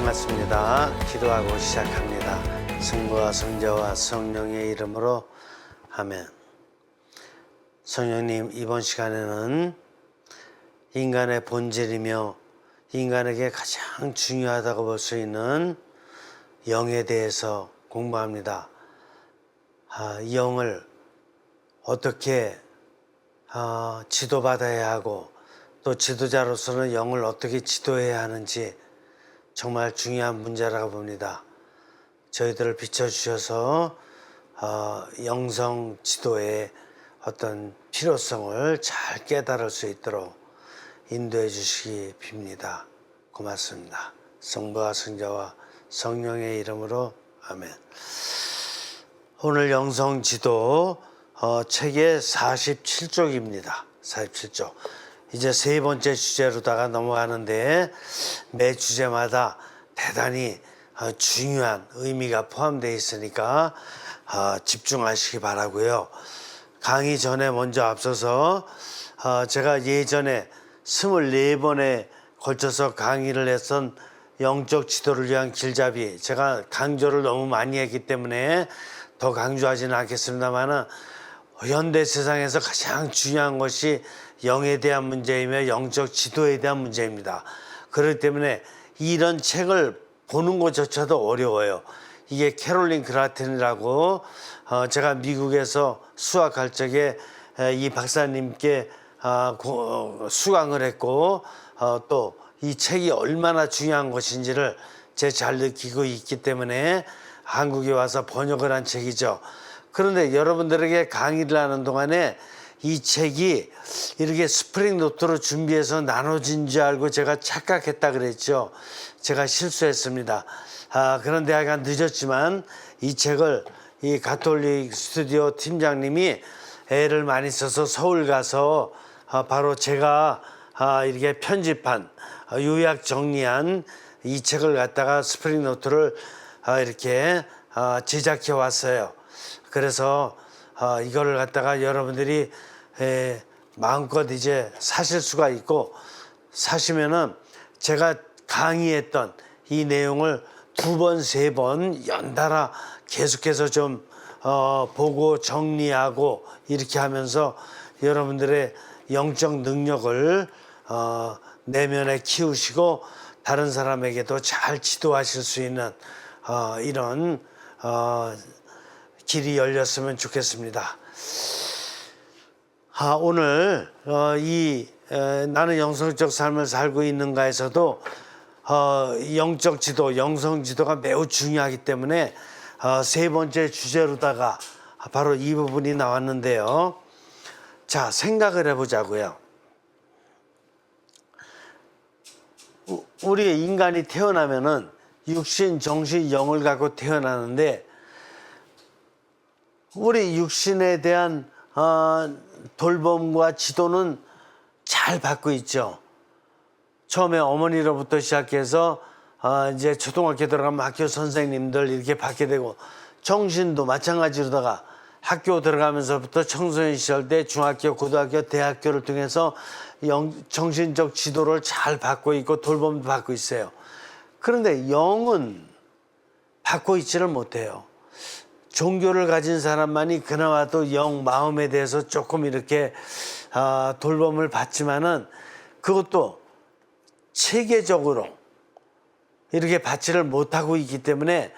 반갑습니다. 기도하고 시작합니다. 성부와 성자와 성령의 이름으로 아멘. 성령님, 이번 시간에는 인간의 본질이며 인간에게 가장 중요하다고 볼 수 있는 영에 대해서 공부합니다. 영을 어떻게 지도받아야 하고 또 지도자로서는 영을 어떻게 지도해야 하는지 정말 중요한 문제라고 봅니다. 저희들을 비춰주셔서 영성 지도의 어떤 필요성을 잘 깨달을 수 있도록 인도해 주시기 빕니다. 고맙습니다. 성부와 성자와 성령의 이름으로 아멘. 오늘 영성 지도 책의 47쪽입니다. 47쪽. 이제 세 번째 주제로다가 넘어가는데 매 주제마다 대단히 중요한 의미가 포함되어 있으니까 집중하시기 바라고요. 강의 전에 먼저 앞서서 제가 예전에 24번에 걸쳐서 강의를 했던 영적 지도를 위한 길잡이, 제가 강조를 너무 많이 했기 때문에 더 강조하지는 않겠습니다만은 현대 세상에서 가장 중요한 것이 영에 대한 문제이며 영적 지도에 대한 문제입니다. 그렇기 때문에 이런 책을 보는 것조차도 어려워요. 이게 캐롤린 그라텐이라고 제가 미국에서 수학할 적에 이 박사님께 수강을 했고 또 이 책이 얼마나 중요한 것인지를 제가 잘 느끼고 있기 때문에 한국에 와서 번역을 한 책이죠. 그런데 여러분들에게 강의를 하는 동안에 이 책이 이렇게 스프링 노트로 준비해서 나눠진 줄 알고 제가 착각했다 그랬죠. 제가 실수했습니다. 그런데 약간 늦었지만 이 책을 이 가톨릭 스튜디오 팀장님이 애를 많이 써서 서울 가서 바로 제가 이렇게 편집한 요약 정리한 이 책을 갖다가 스프링 노트를 이렇게 제작해 왔어요. 그래서 이거를 갖다가 여러분들이 마음껏 이제 사실 수가 있고, 사시면은 제가 강의했던 이 내용을 2번, 3번 연달아 계속해서 좀 보고 정리하고 이렇게 하면서 여러분들의 영적 능력을 내면에 키우시고 다른 사람에게도 잘 지도하실 수 있는 이런 길이 열렸으면 좋겠습니다. 오늘 나는 영성적 삶을 살고 있는가에서도 영적 지도, 영성 지도가 매우 중요하기 때문에 세 번째 주제로다가 바로 이 부분이 나왔는데요. 자, 생각을 해보자고요. 우리 인간이 태어나면은 육신, 정신, 영을 갖고 태어나는데 우리 육신에 대한 돌봄과 지도는 잘 받고 있죠. 처음에 어머니로부터 시작해서 이제 초등학교 들어가면 학교 선생님들 이렇게 받게 되고, 정신도 마찬가지로다가 학교 들어가면서부터 청소년 시절 때 중학교, 고등학교, 대학교를 통해서 정신적 지도를 잘 받고 있고 돌봄도 받고 있어요. 그런데 영은 받고 있지를 못해요. 종교를 가진 사람만이 그나마도 영, 마음에 대해서 조금 이렇게 돌봄을 받지만은 그것도 체계적으로 이렇게 받지를 못하고 있기 때문에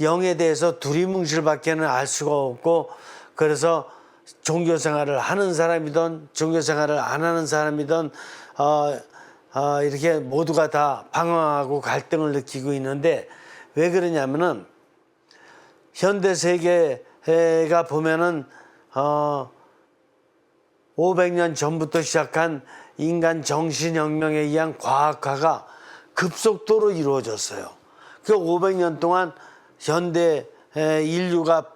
영에 대해서 두리뭉실밖에는 알 수가 없고, 그래서 종교 생활을 하는 사람이든 종교 생활을 안 하는 사람이든 이렇게 모두가 다 방황하고 갈등을 느끼고 있는데, 왜 그러냐면은 현대 세계가 보면은 500년 전부터 시작한 인간 정신혁명에 의한 과학화가 급속도로 이루어졌어요. 그 500년 동안 현대 인류가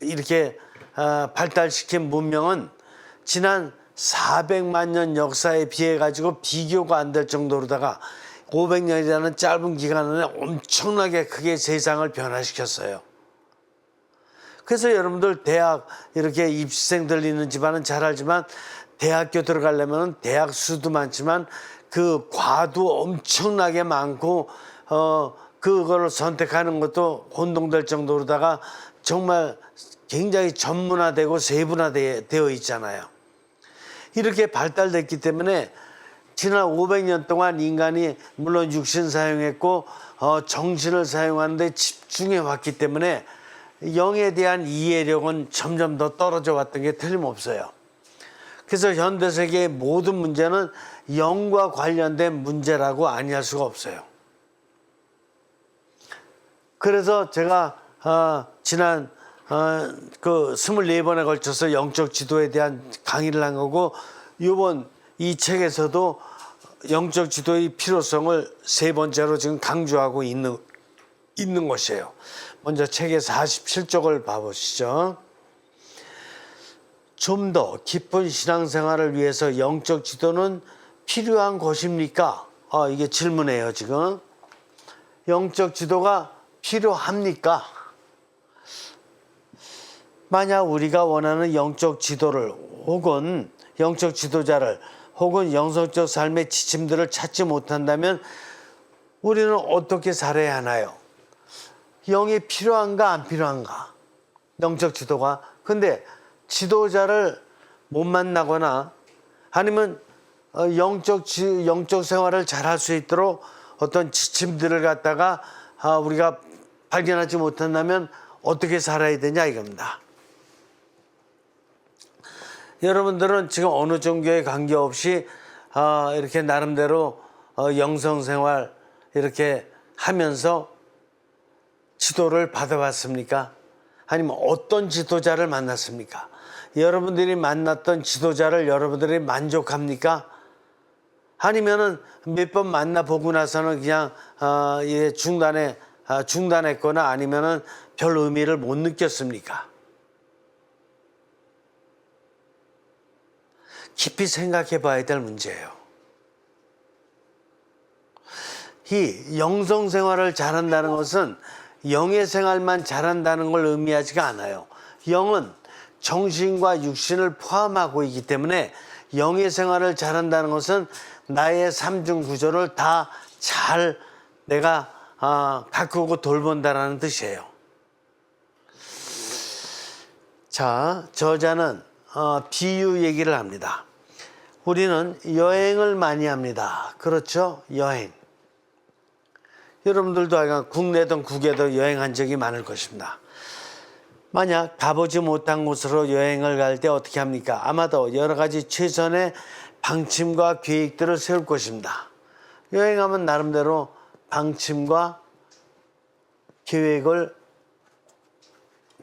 이렇게 발달시킨 문명은 지난 400만 년 역사에 비해 가지고 비교가 안 될 정도로다가 500년이라는 짧은 기간 안에 엄청나게 크게 세상을 변화시켰어요. 그래서 여러분들 대학 이렇게 입시생들 있는 집안은 잘 알지만 대학교 들어가려면 대학 수도 많지만 그 과도 엄청나게 많고 그거를 선택하는 것도 혼동될 정도로다가 정말 굉장히 전문화되고 세분화되어 있잖아요. 이렇게 발달됐기 때문에 지난 500년 동안 인간이 물론 육신 사용했고 정신을 사용하는데 집중해 왔기 때문에 영에 대한 이해력은 점점 더 떨어져 왔던 게 틀림없어요. 그래서 현대 세계의 모든 문제는 영과 관련된 문제라고 아니할 수가 없어요. 그래서 제가 지난 그 24번에 걸쳐서 영적 지도에 대한 강의를 한 거고, 이번 이 책에서도 영적 지도의 필요성을 세 번째로 지금 강조하고 있는 것이에요. 먼저 책의 47쪽을 봐보시죠. 좀 더 깊은 신앙생활을 위해서 영적 지도는 필요한 것입니까? 이게 질문이에요, 지금. 영적 지도가 필요합니까? 만약 우리가 원하는 영적 지도를 혹은 영적 지도자를 혹은 영성적 삶의 지침들을 찾지 못한다면 우리는 어떻게 살아야 하나요? 영이 필요한가 안 필요한가? 영적 지도가. 근데 지도자를 못 만나거나 아니면 영적 생활을 잘할 수 있도록 어떤 지침들을 갖다가 우리가 발견하지 못한다면 어떻게 살아야 되냐 이겁니다. 여러분들은 지금 어느 종교에 관계없이 이렇게 나름대로 영성생활 이렇게 하면서 지도를 받아봤습니까? 아니면 어떤 지도자를 만났습니까? 여러분들이 만났던 지도자를 여러분들이 만족합니까? 아니면은 몇 번 만나보고 나서는 그냥 중단했거나 아니면은 별 의미를 못 느꼈습니까? 깊이 생각해 봐야 될 문제예요. 이 영성 생활을 잘한다는 것은 영의 생활만 잘한다는 걸 의미하지가 않아요. 영은 정신과 육신을 포함하고 있기 때문에 영의 생활을 잘한다는 것은 나의 삼중 구조를 다 잘 내가 가꾸고 돌본다라는 뜻이에요. 자, 저자는 비유 얘기를 합니다. 우리는 여행을 많이 합니다. 그렇죠? 여행. 여러분들도 아마 국내든 국외도 여행한 적이 많을 것입니다. 만약 가보지 못한 곳으로 여행을 갈 때 어떻게 합니까? 아마도 여러 가지 최선의 방침과 계획들을 세울 것입니다. 여행하면 나름대로 방침과 계획을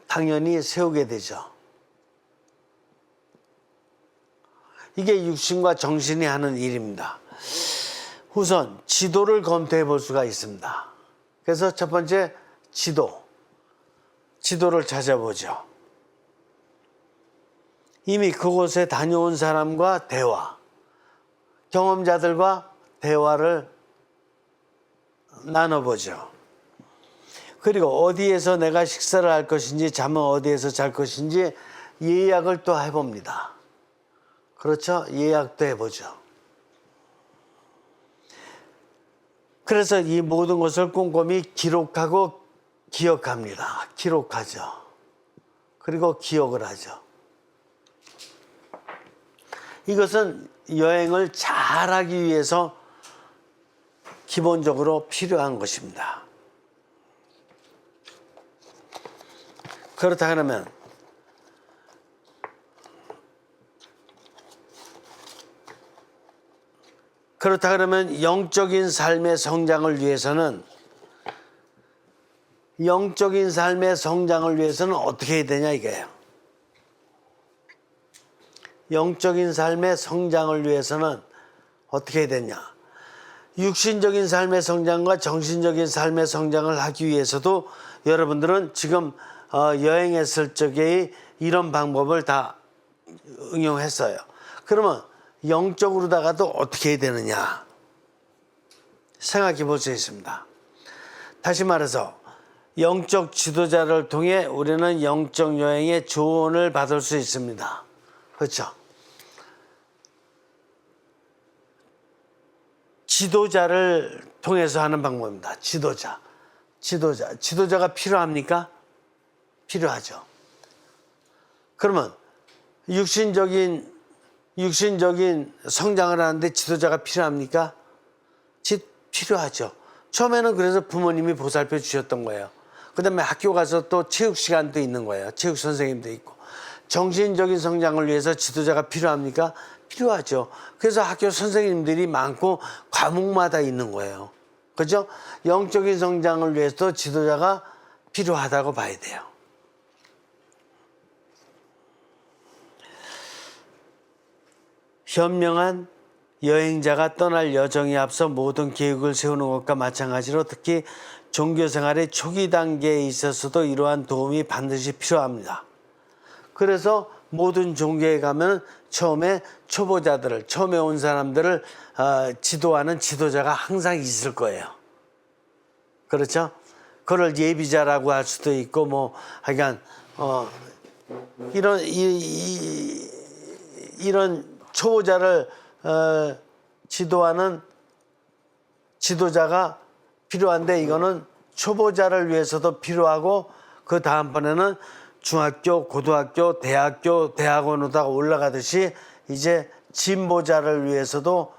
당연히 세우게 되죠. 이게 육신과 정신이 하는 일입니다. 우선 지도를 검토해 볼 수가 있습니다. 그래서 첫 번째 지도를 찾아보죠. 이미 그곳에 다녀온 사람과 대화, 경험자들과 대화를 나눠보죠. 그리고 어디에서 내가 식사를 할 것인지 잠은 어디에서 잘 것인지 예약을 또 해봅니다. 그렇죠? 예약도 해보죠. 그래서 이 모든 것을 꼼꼼히 기록하고 기억합니다. 기록하죠. 그리고 기억을 하죠. 이것은 여행을 잘하기 위해서 기본적으로 필요한 것입니다. 그렇다 그러면 영적인 삶의 성장을 위해서는 어떻게 해야 되냐 이거예요. 영적인 삶의 성장을 위해서는 어떻게 해야 되냐. 육신적인 삶의 성장과 정신적인 삶의 성장을 하기 위해서도 여러분들은 지금 여행했을 적에 이런 방법을 다 응용했어요. 그러면 영적으로다가도 어떻게 해야 되느냐 생각해 볼 수 있습니다. 다시 말해서 영적 지도자를 통해 우리는 영적 여행의 조언을 받을 수 있습니다. 그렇죠? 지도자를 통해서 하는 방법입니다. 지도자. 지도자가 필요합니까? 필요하죠. 그러면 육신적인 성장을 하는데 지도자가 필요합니까? 필요하죠. 처음에는 그래서 부모님이 보살펴 주셨던 거예요. 그 다음에 학교 가서 또 체육 시간도 있는 거예요. 체육 선생님도 있고. 정신적인 성장을 위해서 지도자가 필요합니까? 필요하죠. 그래서 학교 선생님들이 많고 과목마다 있는 거예요. 그죠? 영적인 성장을 위해서도 지도자가 필요하다고 봐야 돼요. 현명한 여행자가 떠날 여정에 앞서 모든 계획을 세우는 것과 마찬가지로 특히 종교 생활의 초기 단계에 있어서도 이러한 도움이 반드시 필요합니다. 그래서 모든 종교에 가면 처음에 초보자들을, 처음에 온 사람들을 지도하는 지도자가 항상 있을 거예요. 그렇죠? 그걸 예비자라고 할 수도 있고, 뭐, 하여간, 이런 초보자를 지도하는 지도자가 필요한데, 이거는 초보자를 위해서도 필요하고, 그 다음번에는 중학교, 고등학교, 대학교, 대학원으로 올라가듯이 이제 진보자를 위해서도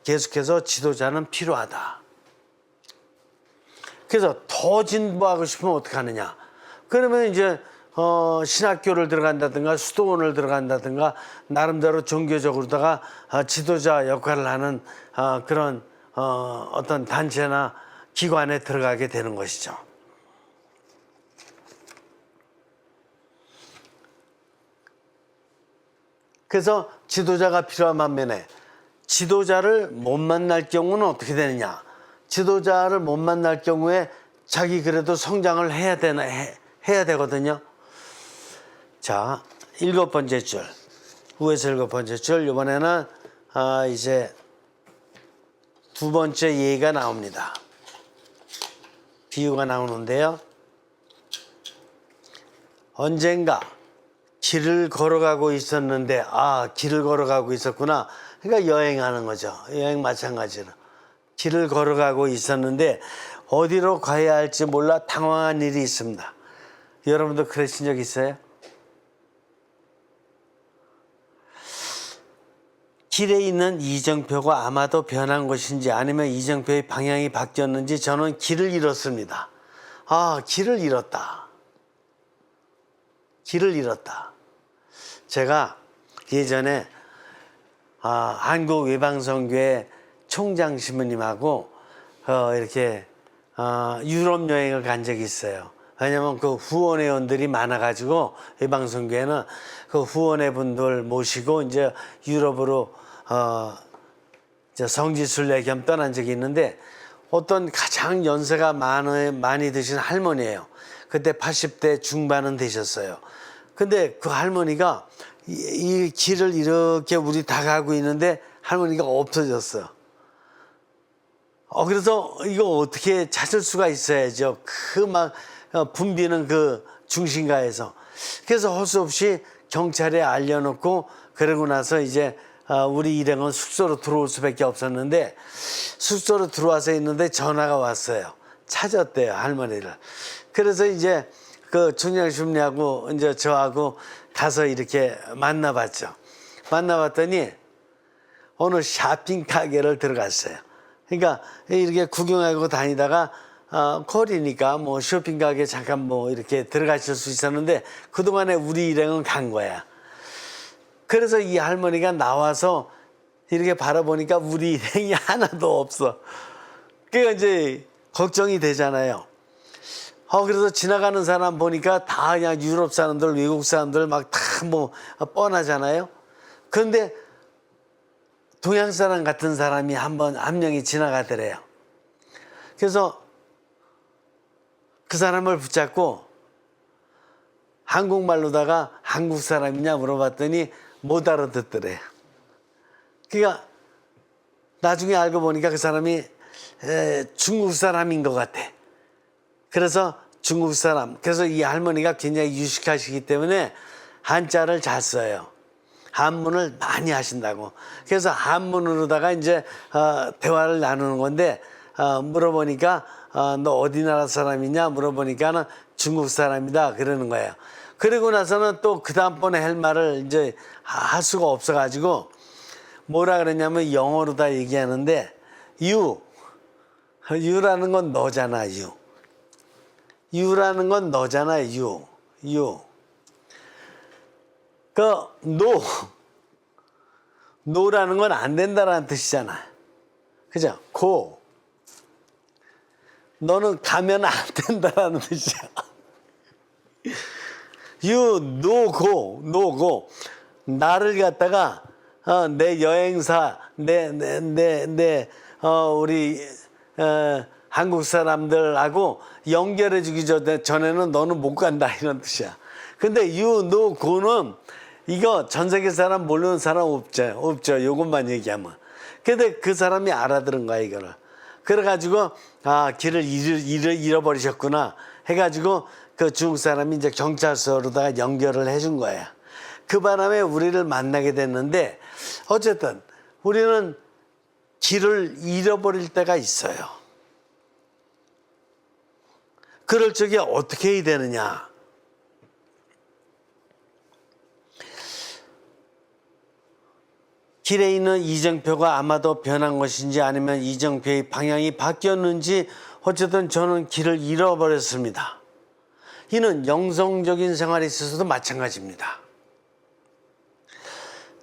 계속해서 지도자는 필요하다. 그래서 더 진보하고 싶으면 어떻게 하느냐? 그러면 이제 신학교를 들어간다든가 수도원을 들어간다든가 나름대로 종교적으로다가 지도자 역할을 하는 그런 어떤 단체나 기관에 들어가게 되는 것이죠. 그래서 지도자가 필요한 반면에 지도자를 못 만날 경우는 어떻게 되느냐? 지도자를 못 만날 경우에 자기 그래도 성장을 해야 되거든요. 자, 7번째 줄. 위에서 7번째 줄. 이번에는 이제 2번째 예가 나옵니다. 비유가 나오는데요. 언젠가 길을 걸어가고 있었는데, 길을 걸어가고 있었구나. 그러니까 여행하는 거죠. 여행 마찬가지로. 길을 걸어가고 있었는데 어디로 가야 할지 몰라 당황한 일이 있습니다. 여러분도 그러신 적 있어요? 길에 있는 이정표가 아마도 변한 것인지 아니면 이정표의 방향이 바뀌었는지 저는 길을 잃었습니다. 길을 잃었다. 길을 잃었다. 제가 예전에 한국외방선교회 총장 신부님하고 이렇게 유럽 여행을 간 적이 있어요. 왜냐면 그 후원회원들이 많아가지고 외방선교회는 그 후원회분들 모시고 이제 유럽으로 이제 성지순례 겸 떠난 적이 있는데 어떤 가장 연세가 많이 드신 할머니예요. 그때 80대 중반은 되셨어요. 근데 그 할머니가 이 길을 이렇게 우리 다 가고 있는데 할머니가 없어졌어요. 그래서 이거 어떻게 찾을 수가 있어야죠. 그 막 붐비는 그 중심가에서. 그래서 할 수 없이 경찰에 알려놓고 그러고 나서 이제 우리 일행은 숙소로 들어올 수밖에 없었는데 숙소로 들어와서 있는데 전화가 왔어요. 찾았대요, 할머니를. 그래서 이제 그 총장심리하고 이제 저하고 가서 이렇게 만나봤죠. 만나봤더니 어느 쇼핑 가게를 들어갔어요. 그러니까 이렇게 구경하고 다니다가 거리니까 뭐 쇼핑 가게 잠깐 뭐 이렇게 들어가실 수 있었는데 그동안에 우리 일행은 간 거야. 그래서 이 할머니가 나와서 이렇게 바라보니까 우리 일행이 하나도 없어. 그러니까 이제 걱정이 되잖아요. 그래서 지나가는 사람 보니까 다 그냥 유럽 사람들, 외국 사람들 막 다 뭐 뻔하잖아요. 그런데 동양 사람 같은 사람이 한 명이 지나가더래요. 그래서 그 사람을 붙잡고 한국말로다가 한국 사람이냐 물어봤더니 못 알아듣더래요. 그러니까 나중에 알고 보니까 그 사람이 중국 사람인 것 같아. 그래서 중국 사람. 그래서 이 할머니가 굉장히 유식하시기 때문에 한자를 잘 써요. 한문을 많이 하신다고. 그래서 한문으로다가 이제 대화를 나누는 건데 물어보니까 너 어디 나라 사람이냐 물어보니까는 중국 사람이다 그러는 거예요. 그리고 나서는 또 그 다음번에 할 말을 이제 할 수가 없어가지고 뭐라 그랬냐면 영어로 다 얘기하는데 you라는 건 너잖아. you라는 건 너잖아. you. no라는 건 안 된다라는 뜻이잖아. 그죠? go. 너는 가면 안 된다라는 뜻이야. you no go. 나를 갖다가 내 여행사 우리 한국 사람들하고 연결해 주기 전에는 너는 못 간다 이런 뜻이야. 근데 you no go는 이거 전 세계 사람 모르는 사람 없죠. 요것만 얘기하면. 근데 그 사람이 알아들은 거야 이거를. 그래가지고 길을 잃어버리셨구나 해가지고 그 중국 사람이 이제 경찰서로다가 연결을 해준 거예요. 그 바람에 우리를 만나게 됐는데 어쨌든 우리는 길을 잃어버릴 때가 있어요. 그럴 적에 어떻게 해야 되느냐. 길에 있는 이정표가 아마도 변한 것인지 아니면 이정표의 방향이 바뀌었는지 어쨌든 저는 길을 잃어버렸습니다. 이는 영성적인 생활에 있어서도 마찬가지입니다.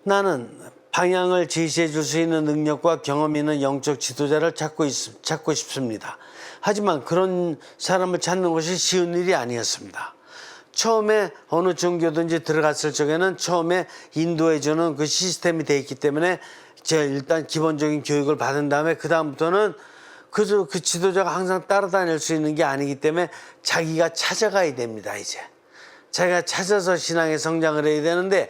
나는 방향을 제시해 줄 수 있는 능력과 경험이 있는 영적 지도자를 찾고 싶습니다. 하지만 그런 사람을 찾는 것이 쉬운 일이 아니었습니다. 처음에 어느 종교든지 들어갔을 적에는 처음에 인도해주는 그 시스템이 돼 있기 때문에 제가 일단 기본적인 교육을 받은 다음에 그 다음부터는 그 지도자가 항상 따라다닐 수 있는 게 아니기 때문에 자기가 찾아가야 됩니다. 이제 자기가 찾아서 신앙의 성장을 해야 되는데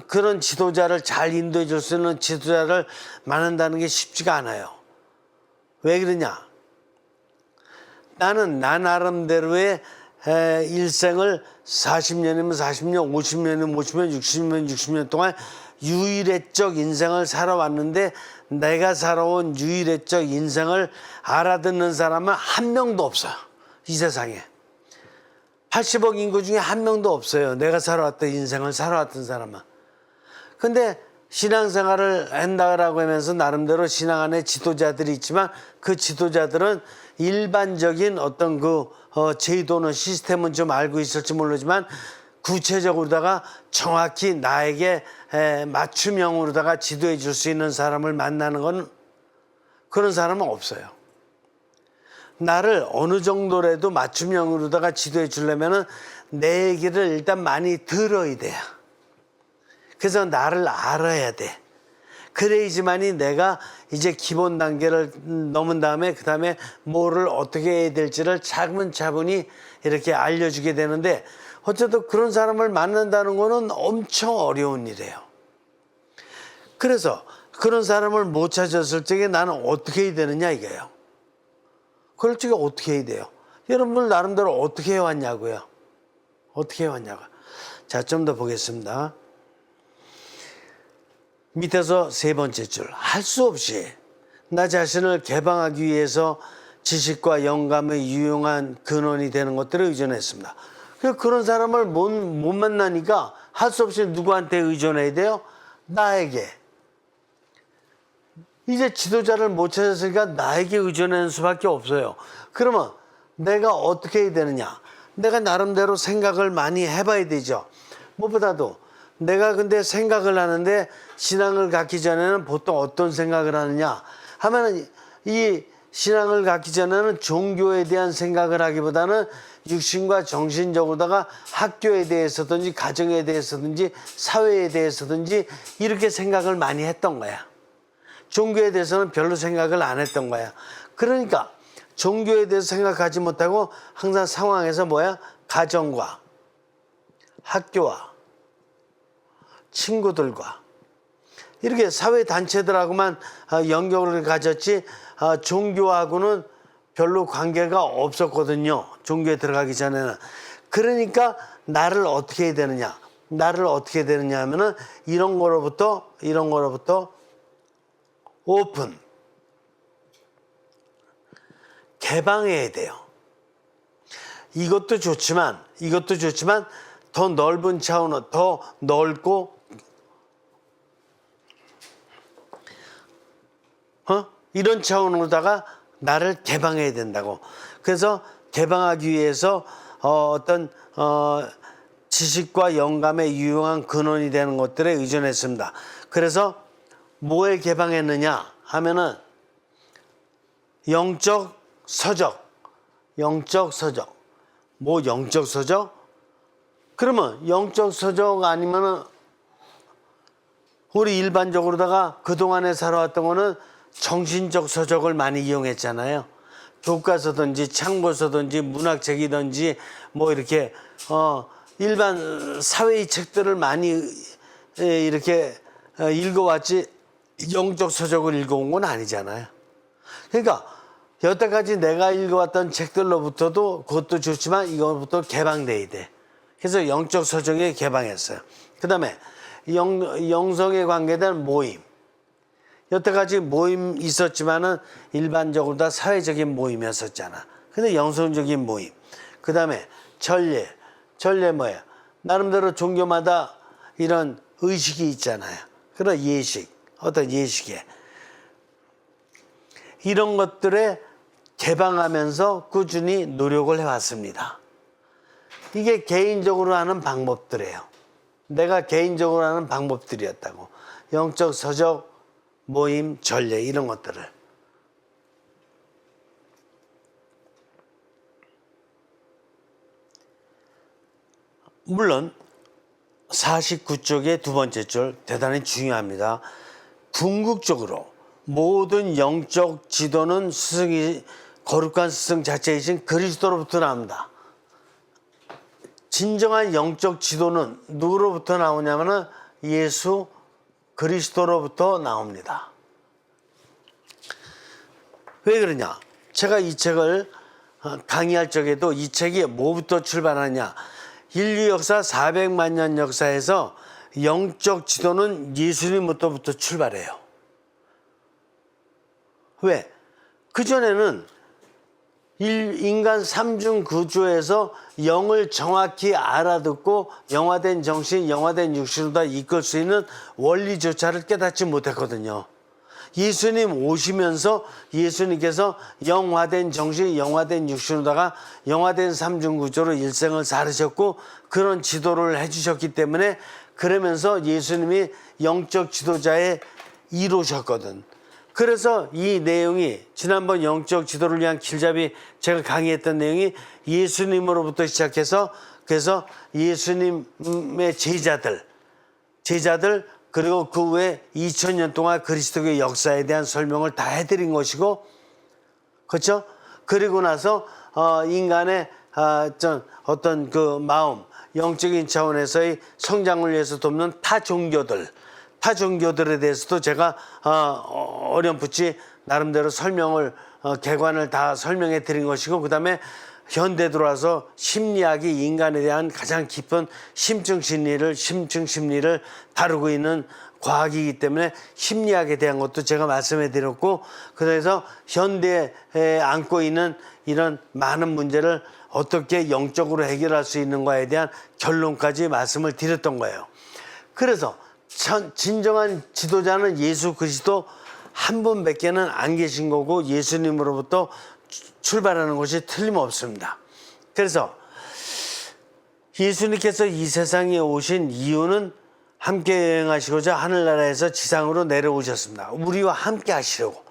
그런 지도자를 잘 인도해 줄 수 있는 지도자를 만난다는 게 쉽지가 않아요. 왜 그러냐? 나는 나 나름대로의 일생을 40년이면 40년, 50년이면 50년, 60년, 60년 동안 유일의적 인생을 살아왔는데 내가 살아온 유일의적 인생을 알아듣는 사람은 한 명도 없어요. 이 세상에. 80억 인구 중에 한 명도 없어요. 내가 살아왔던 인생을 살아왔던 사람은. 근데 신앙생활을 한다고 하면서 나름대로 신앙 안에 지도자들이 있지만 그 지도자들은 일반적인 어떤 제도는 시스템은 좀 알고 있을지 모르지만 구체적으로다가 정확히 나에게 맞춤형으로다가 지도해 줄 수 있는 사람을 만나는 건 그런 사람은 없어요. 나를 어느 정도라도 맞춤형으로다가 지도해 주려면은 내 얘기를 일단 많이 들어야 돼요. 그래서 나를 알아야 돼. 그래야지만이 내가 이제 기본 단계를 넘은 다음에 그 다음에 뭐를 어떻게 해야 될지를 차분차분히 이렇게 알려주게 되는데 어쨌든 그런 사람을 만난다는 거는 엄청 어려운 일이에요. 그래서 그런 사람을 못 찾았을 적에 나는 어떻게 해야 되느냐 이거예요. 그럴 적에 어떻게 해야 돼요? 여러분들 나름대로 어떻게 해왔냐고요? 어떻게 해왔냐고. 자, 좀 더 보겠습니다. 밑에서 세 번째 줄. 할 수 없이 나 자신을 개방하기 위해서 지식과 영감의 유용한 근원이 되는 것들을 의존했습니다. 그런 사람을 못 만나니까 할 수 없이 누구한테 의존해야 돼요? 나에게. 이제 지도자를 못 찾았으니까 나에게 의존하는 수밖에 없어요. 그러면 내가 어떻게 해야 되느냐? 내가 나름대로 생각을 많이 해봐야 되죠. 무엇보다도 내가 근데 생각을 하는데 신앙을 갖기 전에는 보통 어떤 생각을 하느냐 하면은 이 신앙을 갖기 전에는 종교에 대한 생각을 하기보다는 육신과 정신적으로다가 학교에 대해서든지 가정에 대해서든지 사회에 대해서든지 이렇게 생각을 많이 했던 거야. 종교에 대해서는 별로 생각을 안 했던 거야. 그러니까 종교에 대해서 생각하지 못하고 항상 상황에서 가정과 학교와 친구들과 이렇게 사회단체들하고만 연결을 가졌지 종교하고는 별로 관계가 없었거든요. 종교에 들어가기 전에는. 그러니까 나를 어떻게 해야 되느냐. 나를 어떻게 해야 되느냐 하면은 이런 거로부터 오픈. 개방해야 돼요. 이것도 좋지만 더 넓은 차원으로, 더 넓고 이런 차원으로다가 나를 개방해야 된다고. 그래서 개방하기 위해서 어떤 지식과 영감에 유용한 근원이 되는 것들에 의존했습니다. 그래서 뭐에 개방했느냐 하면은 영적 서적. 뭐 영적 서적? 그러면 영적 서적 아니면은 우리 일반적으로다가 그동안에 살아왔던 거는 정신적 서적을 많이 이용했잖아요. 교과서든지 참고서든지 문학책이든지 뭐 이렇게 일반 사회의 책들을 많이 이렇게 읽어왔지 영적 서적을 읽어온 건 아니잖아요. 그러니까 여태까지 내가 읽어왔던 책들로부터도 그것도 좋지만 이거부터 개방돼야 돼. 그래서 영적 서적에 개방했어요. 그 다음에 영성에 관계된 모임. 여태까지 모임 있었지만은 일반적으로 다 사회적인 모임이었었잖아. 근데 영성적인 모임. 그 다음에 전례. 전례 뭐야? 나름대로 종교마다 이런 의식이 있잖아요. 그런 예식. 어떤 예식에. 이런 것들에 개방하면서 꾸준히 노력을 해왔습니다. 이게 개인적으로 하는 방법들이에요. 내가 개인적으로 하는 방법들이었다고. 영적 서적, 모임, 전례 이런 것들을. 물론 49쪽의 두 번째 줄 대단히 중요합니다. 궁극적으로 모든 영적 지도는 스승이 거룩한 스승 자체이신 그리스도로부터 나옵니다. 진정한 영적 지도는 누구로부터 나오냐면은 예수 그리스도로부터 나옵니다. 왜 그러냐? 제가 이 책을 강의할 적에도 이 책이 뭐부터 출발하냐? 인류 역사 400만 년 역사에서 영적 지도는 예수님부터 출발해요. 왜? 그전에는 인간 삼중 구조에서 영을 정확히 알아듣고 영화된 정신, 영화된 육신으로 다 이끌 수 있는 원리조차를 깨닫지 못했거든요. 예수님 오시면서 예수님께서 영화된 정신, 영화된 육신으로다가 영화된 삼중 구조로 일생을 살으셨고 그런 지도를 해주셨기 때문에 그러면서 예수님이 영적 지도자의 1호셨거든. 그래서 이 내용이 지난번 영적 지도를 위한 길잡이 제가 강의했던 내용이 예수님으로부터 시작해서 그래서 예수님의 제자들 그리고 그 후에 2000년 동안 그리스도의 역사에 대한 설명을 다 해드린 것이고 그렇죠? 그리고 나서 인간의 어떤 그 마음 영적인 차원에서의 성장을 위해서 돕는 타 종교들에 대해서도 제가 어렴풋이 나름대로 설명을 개관을 다 설명해 드린 것이고 그 다음에 현대 들어와서 심리학이 인간에 대한 가장 깊은 심층 심리를 다루고 있는 과학이기 때문에 심리학에 대한 것도 제가 말씀해 드렸고 그래서 현대에 안고 있는 이런 많은 문제를 어떻게 영적으로 해결할 수 있는가에 대한 결론까지 말씀을 드렸던 거예요. 그래서 진정한 지도자는 예수 그리스도 한 분밖에는 안 계신 거고 예수님으로부터 출발하는 것이 틀림없습니다. 그래서 예수님께서 이 세상에 오신 이유는 함께 여행하시고자 하늘나라에서 지상으로 내려오셨습니다. 우리와 함께 하시려고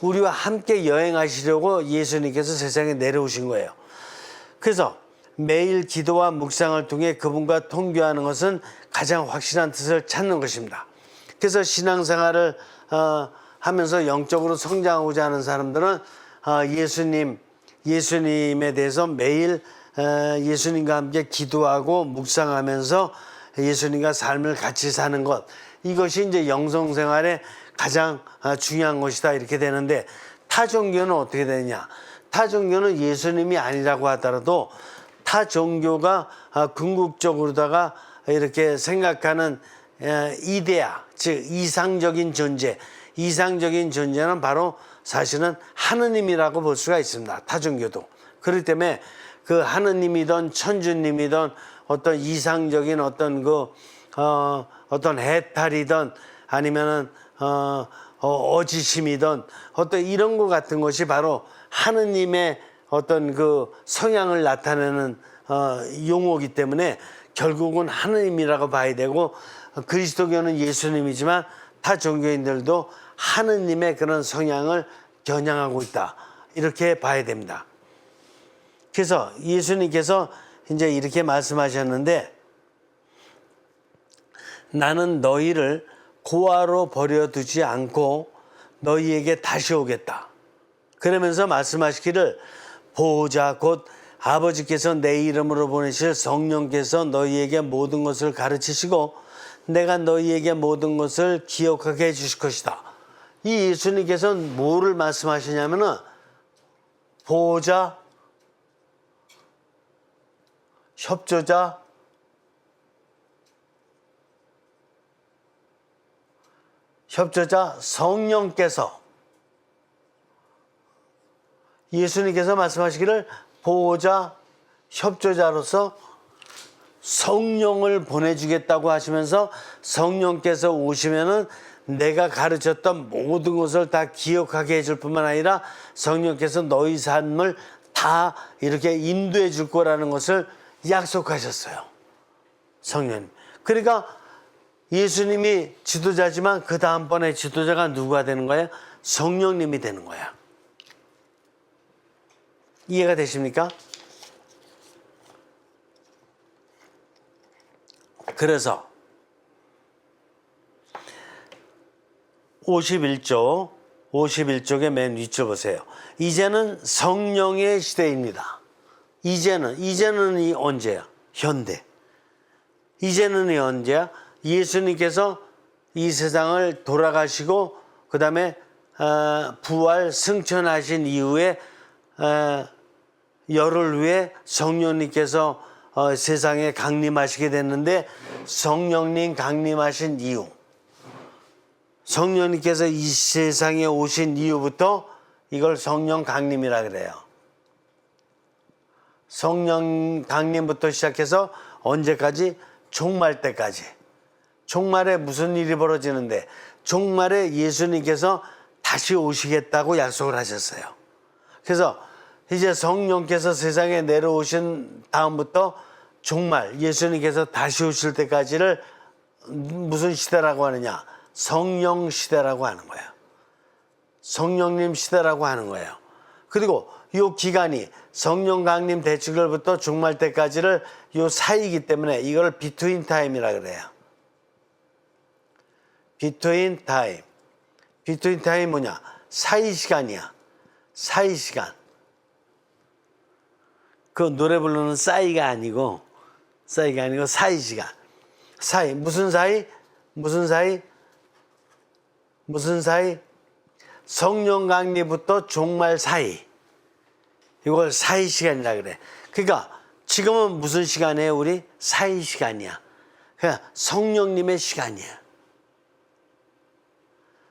우리와 함께 여행하시려고 예수님께서 세상에 내려오신 거예요. 그래서 매일 기도와 묵상을 통해 그분과 통교하는 것은 가장 확실한 뜻을 찾는 것입니다. 그래서 신앙생활을 하면서 영적으로 성장하고자 하는 사람들은 예수님에 대해서 매일 예수님과 함께 기도하고 묵상하면서 예수님과 삶을 같이 사는 것 이것이 이제 영성생활의 가장 중요한 것이다 이렇게 되는데 타 종교는 어떻게 되느냐? 타 종교는 예수님이 아니라고 하더라도 타 종교가 궁극적으로다가 이렇게 생각하는 이데아, 즉 이상적인 존재는 바로 사실은 하느님이라고 볼 수가 있습니다. 타종교도. 그렇기 때문에 그 하느님이든 천주님이든 어떤 이상적인 어떤 어떤 해탈이든 아니면은 어지심이든 어떤 이런 것 같은 것이 바로 하느님의 어떤 그 성향을 나타내는 용어이기 때문에 결국은 하느님이라고 봐야 되고, 그리스도교는 예수님이지만 타 종교인들도 하느님의 그런 성향을 겨냥하고 있다, 이렇게 봐야 됩니다. 그래서 예수님께서 이제 이렇게 말씀하셨는데, 나는 너희를 고아로 버려두지 않고 너희에게 다시 오겠다. 그러면서 말씀하시기를, 보호자 곧 아버지께서 내 이름으로 보내실 성령께서 너희에게 모든 것을 가르치시고 내가 너희에게 모든 것을 기억하게 해주실 것이다. 이 예수님께서는 뭐를 말씀하시냐면은 보호자, 협조자, 성령께서, 예수님께서 말씀하시기를 보호자, 협조자로서 성령을 보내주겠다고 하시면서 성령께서 오시면은 내가 가르쳤던 모든 것을 다 기억하게 해줄 뿐만 아니라 성령께서 너희 삶을 다 이렇게 인도해 줄 거라는 것을 약속하셨어요. 성령. 그러니까 예수님이 지도자지만 그 다음번에 지도자가 누가 되는 거예요? 성령님이 되는 거야. 이해가 되십니까? 그래서 51쪽의 맨 위쪽 보세요. 이제는 성령의 시대입니다. 이제는 이 언제야? 현대. 이제는 이 언제야? 예수님께서 이 세상을 돌아가시고 그 다음에 부활 승천하신 이후에 열흘 후에 성령님께서 세상에 강림하시게 됐는데, 성령님 강림하신 이후, 성령님께서 이 세상에 오신 이후부터 이걸 성령 강림이라 그래요. 성령 강림부터 시작해서 언제까지? 종말 때까지. 종말에 무슨 일이 벌어지는데, 종말에 예수님께서 다시 오시겠다고 약속을 하셨어요. 그래서 이제 성령께서 세상에 내려오신 다음부터 종말, 예수님께서 다시 오실 때까지를 무슨 시대라고 하느냐? 성령 시대라고 하는 거예요. 성령님 시대라고 하는 거예요. 그리고 이 기간이 성령 강림 대축일부터 종말 때까지를 이 사이이기 때문에 이걸 비트윈 타임이라 그래요. 비트윈 타임. 비트윈 타임 뭐냐? 사이 시간이야. 사이 시간. 그 노래 부르는 사이 시간. 사이. 무슨 사이? 성령 강림부터 종말 사이. 이걸 사이 시간이라 그래. 그러니까 지금은 무슨 시간이에요? 우리 사이 시간이야. 그냥 성령님의 시간이야.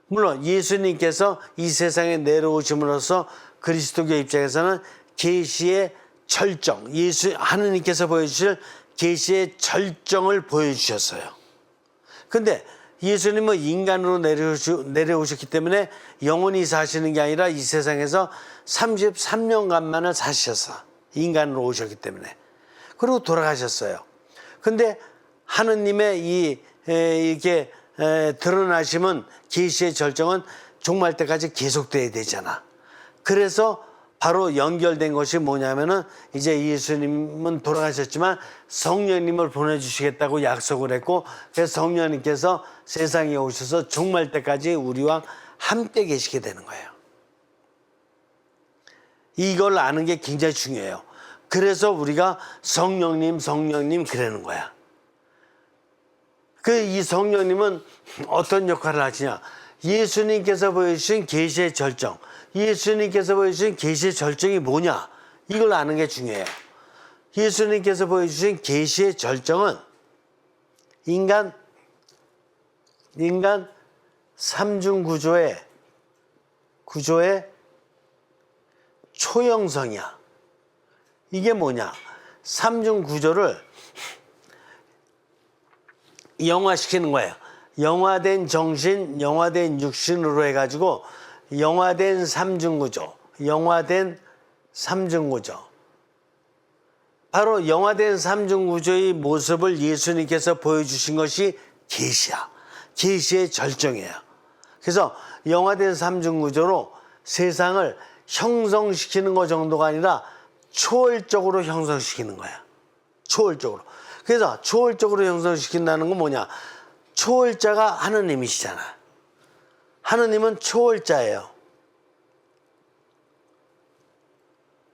물론 예수님께서 이 세상에 내려오심으로써 그리스도교 입장에서는 계시의 절정, 하느님께서 보여주실 계시의 절정을 보여주셨어요. 근데 예수님은 인간으로 내려오셨기 때문에 영원히 사시는 게 아니라 이 세상에서 33년간만을 사셨어. 인간으로 오셨기 때문에. 그리고 돌아가셨어요. 근데 하느님의 이렇게 드러나심은, 계시의 절정은 종말 때까지 계속돼야 되잖아. 그래서 바로 연결된 것이 뭐냐면은, 이제 예수님은 돌아가셨지만 성령님을 보내주시겠다고 약속을 했고, 그래서 성령님께서 세상에 오셔서 종말 때까지 우리와 함께 계시게 되는 거예요. 이걸 아는 게 굉장히 중요해요. 그래서 우리가 성령님 그러는 거야. 이 성령님은 어떤 역할을 하시냐? 예수님께서 보여주신 계시의 절정, 예수님께서 보여주신 계시의 절정이 뭐냐? 이걸 아는 게 중요해요. 예수님께서 보여주신 계시의 절정은 인간 삼중 구조의 구조의 초형성이야. 이게 뭐냐? 삼중 구조를 영화시키는 거예요. 영화된 정신, 영화된 육신으로 해가지고 영화된 삼중구조, 영화된 삼중구조. 바로 영화된 삼중구조의 모습을 예수님께서 보여주신 것이 계시야. 계시의 절정이에요. 그래서 영화된 삼중구조로 세상을 형성시키는 것 정도가 아니라 초월적으로 형성시키는 거야. 초월적으로. 그래서 초월적으로 형성시킨다는 건 뭐냐? 초월자가 하느님이시잖아. 하느님은 초월자예요.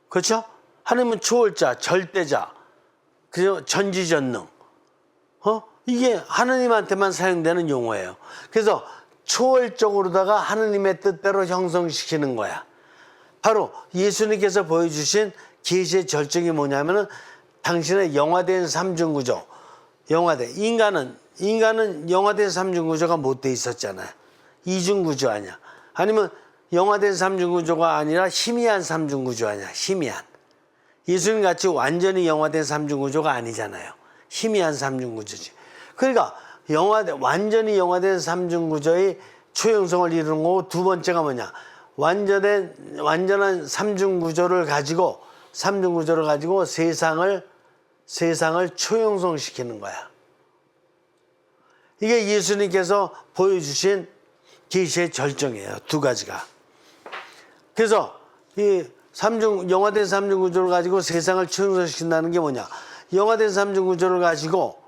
그렇죠? 하느님은 초월자, 절대자, 그죠? 전지전능. 이게 하느님한테만 사용되는 용어예요. 그래서 초월적으로다가 하느님의 뜻대로 형성시키는 거야. 바로 예수님께서 보여주신 계시의 절정이 뭐냐면은 당신의 영화된 삼중구조, 영화된 인간은 영화된 삼중구조가 못 돼 있었잖아요. 이중구조 아니야. 아니면 영화된 삼중구조가 아니라 희미한 삼중구조 아니야. 희미한. 예수님 같이 완전히 영화된 삼중구조가 아니잖아요. 희미한 삼중구조지. 그러니까 완전히 영화된 삼중구조의 초형성을 이루는 거고, 두 번째가 뭐냐? 완전한 삼중구조를 가지고 세상을 초형성시키는 거야. 이게 예수님께서 보여주신 계시의 절정이에요. 두 가지가. 그래서 이 영화된 삼중구조를 가지고 세상을 초형성시킨다는 게 뭐냐? 영화된 삼중구조를 가지고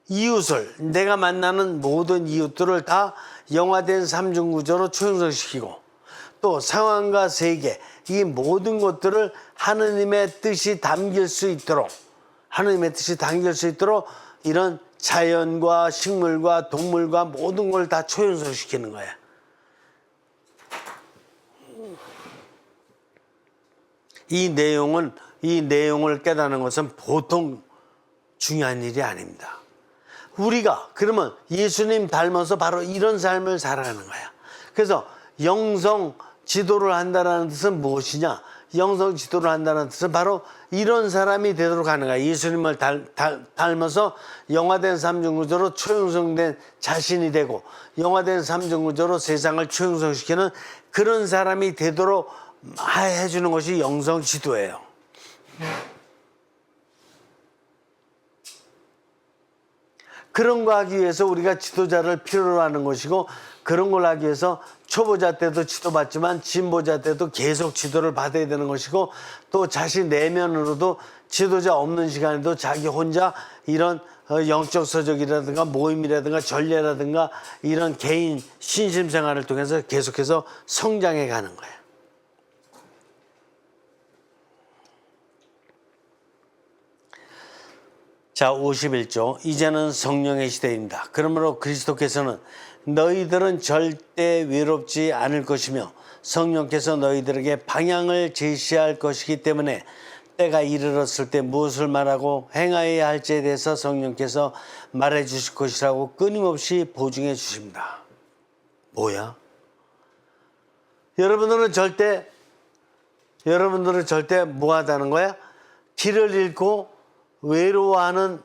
이웃을, 내가 만나는 모든 이웃들을 다 영화된 삼중구조로 초형성시키고, 또 상황과 세계, 이 모든 것들을 하느님의 뜻이 담길 수 있도록 이런 자연과 식물과 동물과 모든 걸 다 초연소시키는 거야. 이 내용을 깨닫는 것은 보통 중요한 일이 아닙니다. 우리가 그러면 예수님 닮아서 바로 이런 삶을 살아가는 거야. 그래서 영성 지도를 한다는 뜻은 무엇이냐? 영성 지도를 한다는 뜻은 바로 이런 사람이 되도록 하는 거야. 예수님을 닮아서 영화된 삼중구조로 초형성된 자신이 되고, 영화된 삼중구조로 세상을 초형성시키는 그런 사람이 되도록 해주는 것이 영성 지도예요. 그런 거 하기 위해서 우리가 지도자를 필요로 하는 것이고, 그런 걸 하기 위해서 초보자 때도 지도받지만 진보자 때도 계속 지도를 받아야 되는 것이고, 또 자신 내면으로도 지도자 없는 시간에도 자기 혼자 이런 영적 서적이라든가 모임이라든가 전례라든가 이런 개인 신심 생활을 통해서 계속해서 성장해 가는 거예요. 자, 51조. 이제는 성령의 시대입니다. 그러므로 그리스도께서는 너희들은 절대 외롭지 않을 것이며 성령께서 너희들에게 방향을 제시할 것이기 때문에 때가 이르렀을 때 무엇을 말하고 행하여야 할지에 대해서 성령께서 말해 주실 것이라고 끊임없이 보증해 주십니다. 뭐야? 여러분들은 절대 뭐 하다는 거야? 길을 잃고 외로워하는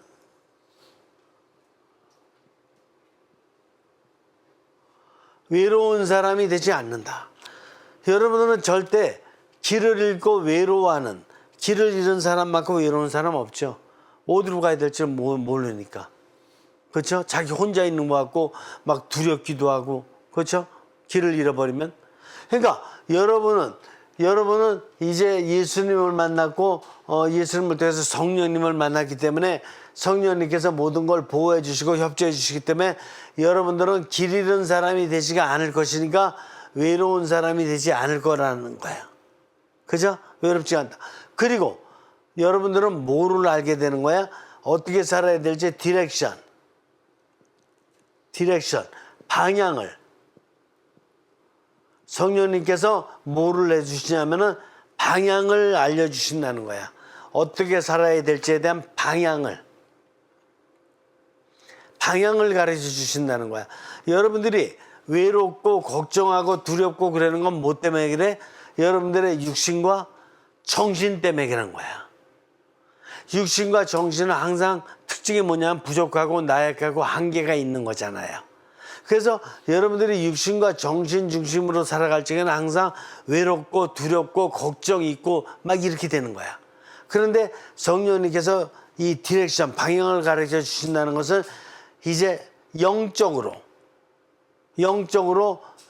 외로운 사람이 되지 않는다. 여러분들은 절대 길을 잃고 외로워하는, 길을 잃은 사람만큼 외로운 사람 없죠. 어디로 가야 될지 모르니까. 그렇죠? 자기 혼자 있는 것 같고 막 두렵기도 하고, 그렇죠? 길을 잃어버리면. 그러니까 여러분은 이제 예수님을 만났고 예수님을 통해서 성령님을 만났기 때문에 성령님께서 모든 걸 보호해 주시고 협조해 주시기 때문에 여러분들은 길 잃은 사람이 되지가 않을 것이니까 외로운 사람이 되지 않을 거라는 거야. 그죠? 외롭지 않다. 그리고 여러분들은 뭐를 알게 되는 거야? 어떻게 살아야 될지 디렉션, 방향을. 성령님께서 뭐를 해주시냐면은 방향을 알려주신다는 거야. 어떻게 살아야 될지에 대한 방향을 가르쳐 주신다는 거야. 여러분들이 외롭고 걱정하고 두렵고 그러는 건 뭐 때문에 그래? 여러분들의 육신과 정신 때문에 그런 거야. 육신과 정신은 항상 특징이 뭐냐면 부족하고 나약하고 한계가 있는 거잖아요. 그래서 여러분들이 육신과 정신 중심으로 살아갈 적에는 항상 외롭고 두렵고 걱정 있고 막 이렇게 되는 거야. 그런데 성령님께서 이 디렉션, 방향을 가르쳐 주신다는 것은 이제 영적으로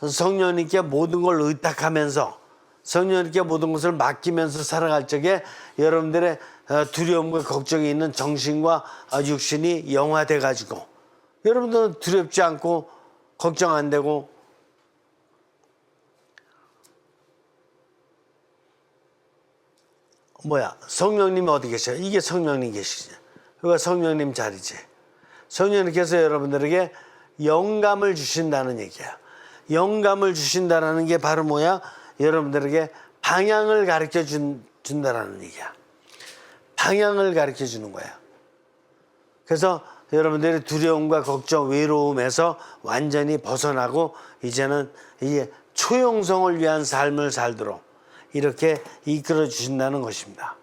성령님께 모든 걸 의탁하면서 성령님께 모든 것을 맡기면서 살아갈 적에 여러분들의 두려움과 걱정이 있는 정신과 육신이 영화돼 가지고 여러분들은 두렵지 않고 걱정 안 되고 성령님이 어디 계셔요? 이게 성령님 계시죠. 여기가 성령님 자리지. 성령님께서 여러분들에게 영감을 주신다는 얘기야. 영감을 주신다는 게 바로 뭐야? 여러분들에게 방향을 가르쳐 준다는 얘기야. 방향을 가르쳐 주는 거야. 그래서 여러분들이 두려움과 걱정, 외로움에서 완전히 벗어나고 이제는 이게 초용성을 위한 삶을 살도록 이렇게 이끌어 주신다는 것입니다.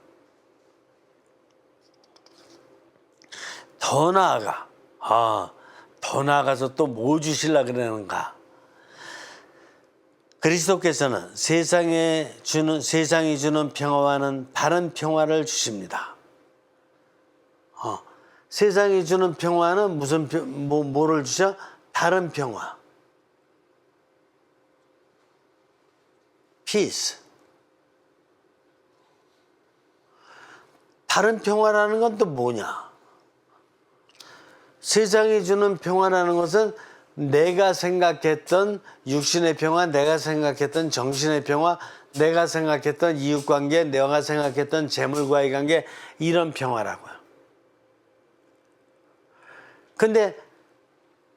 더 나아가서 또 뭐 주시려고 그러는가? 그리스도께서는 세상이 주는 평화와는 다른 평화를 주십니다. 세상이 주는 평화는 뭐를 주셔? 다른 평화. peace. 다른 평화라는 건 또 뭐냐? 세상이 주는 평화라는 것은 내가 생각했던 육신의 평화, 내가 생각했던 정신의 평화, 내가 생각했던 이웃관계, 내가 생각했던 재물과의 관계, 이런 평화라고요. 근데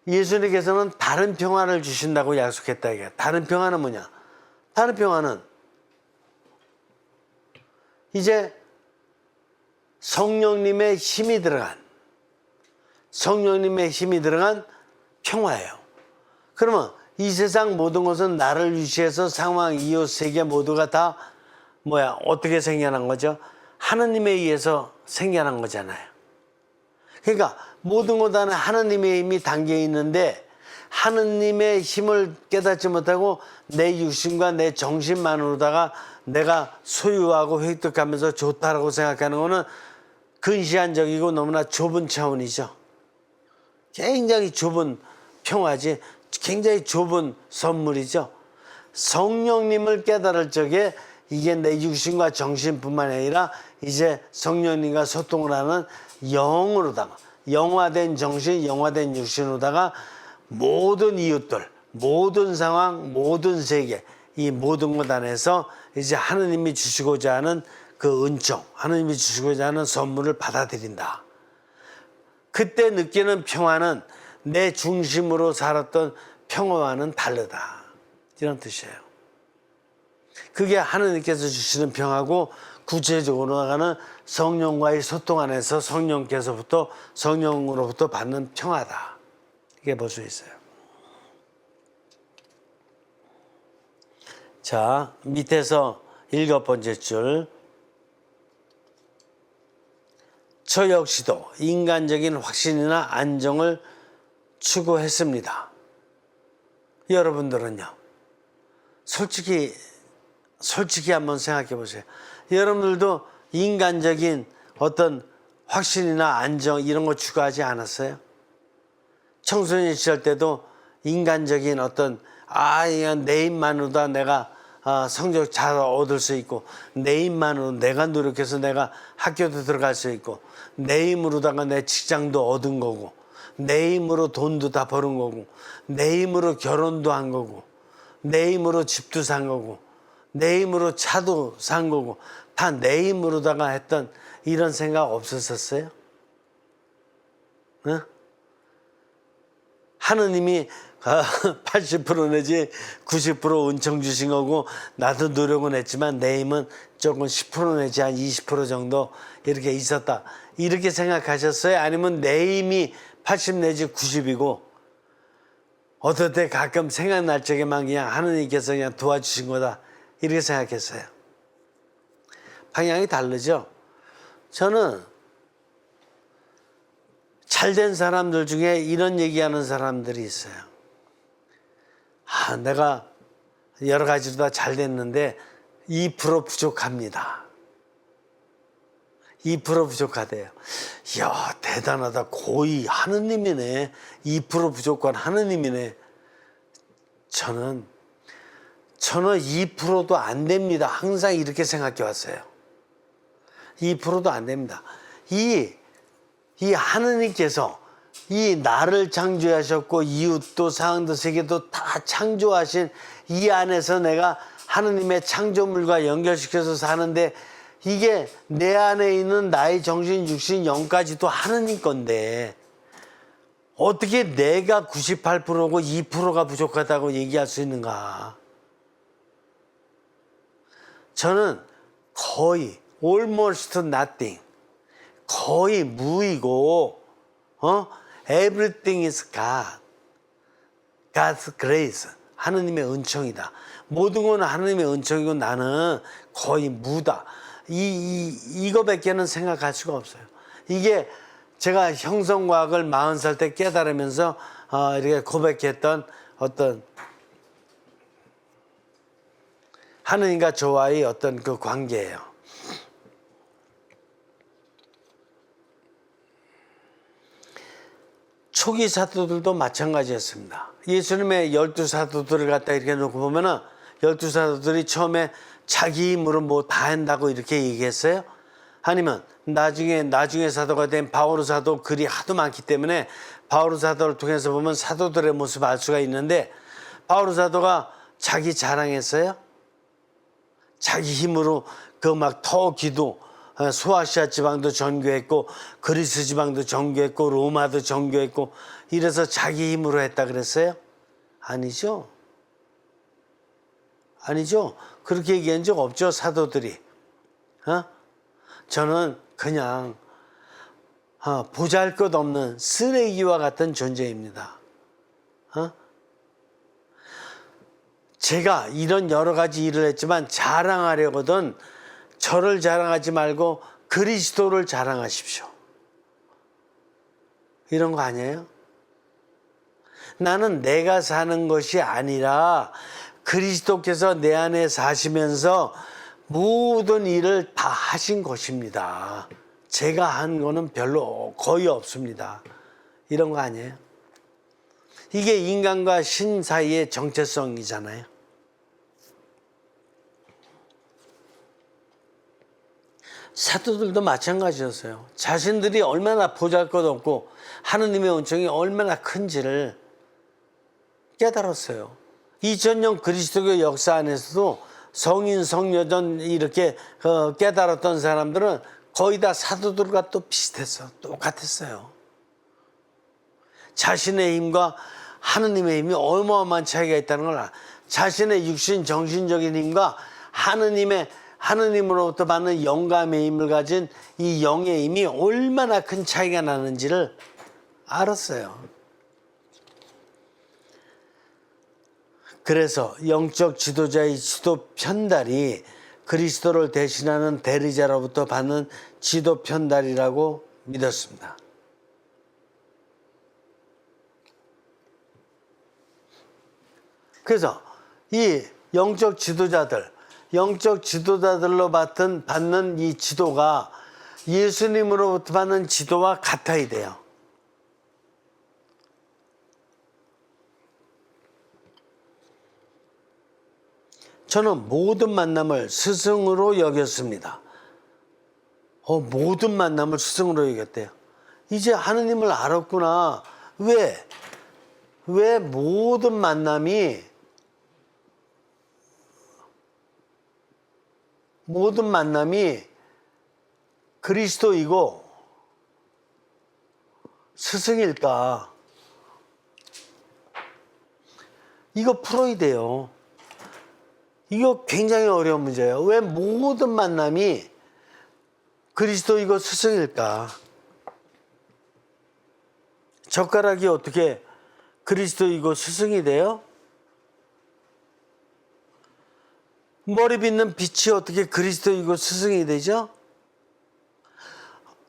예수님께서는 다른 평화를 주신다고 약속했다 이게. 다른 평화는 뭐냐? 다른 평화는 이제 성령님의 힘이 들어간 평화예요. 그러면 이 세상 모든 것은 나를 위시해서 상황, 이웃, 세계 모두가 다 어떻게 생겨난 거죠? 하느님에 의해서 생겨난 거잖아요. 그러니까 모든 것 안에 하느님의 힘이 담겨 있는데 하느님의 힘을 깨닫지 못하고 내 육신과 내 정신만으로다가 내가 소유하고 획득하면서 좋다라고 생각하는 거는 근시안적이고 너무나 좁은 차원이죠. 굉장히 좁은 평화지, 굉장히 좁은 선물이죠. 성령님을 깨달을 적에 이게 내 육신과 정신뿐만 아니라 이제 성령님과 소통을 하는 영으로다가 영화된 정신, 영화된 육신으로다가 모든 이웃들, 모든 상황, 모든 세계, 이 모든 것 안에서 이제 하느님이 주시고자 하는 그 은총, 하느님이 주시고자 하는 선물을 받아들인다. 그때 느끼는 평화는 내 중심으로 살았던 평화와는 다르다. 이런 뜻이에요. 그게 하느님께서 주시는 평화고 구체적으로 나가는 성령과의 소통 안에서 성령으로부터 받는 평화다. 이게 볼 수 있어요. 자, 밑에서 7번째 줄. 저 역시도 인간적인 확신이나 안정을 추구했습니다. 여러분들은요? 솔직히 한번 생각해 보세요. 여러분들도 인간적인 어떤 확신이나 안정 이런 거 추구하지 않았어요? 청소년 시절 때도 인간적인 어떤 내 힘만으로도 내가 성적 잘 얻을 수 있고 내 힘만으로 내가 노력해서 내가 학교도 들어갈 수 있고 내 힘으로다가 내 직장도 얻은 거고 내 힘으로 돈도 다 버는 거고 내 힘으로 결혼도 한 거고 내 힘으로 집도 산 거고 내 힘으로 차도 산 거고 다 내 힘으로다가 했던 이런 생각 없었었어요? 응? 하느님이 80% 내지 90% 은총 주신 거고 나도 노력은 했지만 내 힘은 조금 10% 내지 한 20% 정도 이렇게 있었다. 이렇게 생각하셨어요? 아니면 내 힘이 80 내지 90이고 어떨 때 가끔 생각날 적에만 그냥 하느님께서 그냥 도와주신 거다 이렇게 생각했어요. 방향이 다르죠. 저는 잘된 사람들 중에 이런 얘기하는 사람들이 있어요. 내가 여러 가지로 다 잘 됐는데 2% 부족합니다. 2% 부족하대요. 이야, 대단하다. 거의 하느님이네. 2% 부족한 하느님이네. 저는 2%도 안 됩니다. 항상 이렇게 생각해 왔어요. 2%도 안 됩니다. 이 하느님께서 이 나를 창조하셨고 이웃도 상황도 세계도 다 창조하신 이 안에서 내가 하느님의 창조물과 연결시켜서 사는데 이게 내 안에 있는 나의 정신, 육신, 영까지도 하느님 건데 어떻게 내가 98%고 2%가 부족하다고 얘기할 수 있는가? 저는 거의 almost nothing, 거의 무이고 everything is God, God's grace, 하느님의 은총이다. 모든 건 하느님의 은총이고 나는 거의 무다. 이거밖에는 생각할 수가 없어요. 이게 제가 형성과학을 40살 때 깨달으면서 이렇게 고백했던 어떤 하느님과 저와의 어떤 그 관계예요. 초기 사도들도 마찬가지였습니다. 예수님의 12사도들을 갖다 이렇게 놓고 보면은 12사도들이 처음에 자기 힘으로 뭐 다 한다고 이렇게 얘기했어요? 아니면 나중에 사도가 된 바오로 사도 글이 하도 많기 때문에 바오로 사도를 통해서 보면 사도들의 모습을 알 수가 있는데 바오로 사도가 자기 자랑했어요? 자기 힘으로 그 막 터키도 소아시아 지방도 전교했고 그리스 지방도 전교했고 로마도 전교했고 이래서 자기 힘으로 했다 그랬어요? 아니죠. 아니죠. 그렇게 얘기한 적 없죠, 사도들이. 저는 그냥 보잘것없는 쓰레기와 같은 존재입니다. 제가 이런 여러 가지 일을 했지만 자랑하려거든 저를 자랑하지 말고 그리스도를 자랑하십시오. 이런 거 아니에요? 나는 내가 사는 것이 아니라 그리스도께서 내 안에 사시면서 모든 일을 다 하신 것입니다. 제가 한 거는 별로 거의 없습니다. 이런 거 아니에요? 이게 인간과 신 사이의 정체성이잖아요. 사도들도 마찬가지였어요. 자신들이 얼마나 보잘것없고 하느님의 은총이 얼마나 큰지를 깨달았어요. 2000년 그리스도교 역사 안에서도 성인, 성여전 이렇게 깨달았던 사람들은 거의 다 사도들과 또 비슷했어. 똑같았어요. 자신의 힘과 하느님의 힘이 어마어마한 차이가 있다는 걸 알아. 자신의 육신, 정신적인 힘과 하느님으로부터 받는 영감의 힘을 가진 이 영의 힘이 얼마나 큰 차이가 나는지를 알았어요. 그래서 영적 지도자의 지도 편달이 그리스도를 대신하는 대리자로부터 받는 지도 편달이라고 믿었습니다. 그래서 이 영적 지도자들로 받는 이 지도가 예수님으로부터 받는 지도와 같아야 돼요. 저는 모든 만남을 스승으로 여겼습니다. 모든 만남을 스승으로 여겼대요. 이제 하느님을 알았구나. 왜 모든 만남이 그리스도이고 스승일까? 이거 풀어야 돼요. 이거 굉장히 어려운 문제예요. 왜 모든 만남이 그리스도이고 스승일까? 젓가락이 어떻게 그리스도이고 스승이 돼요? 머리 빗는 빛이 어떻게 그리스도이고 스승이 되죠?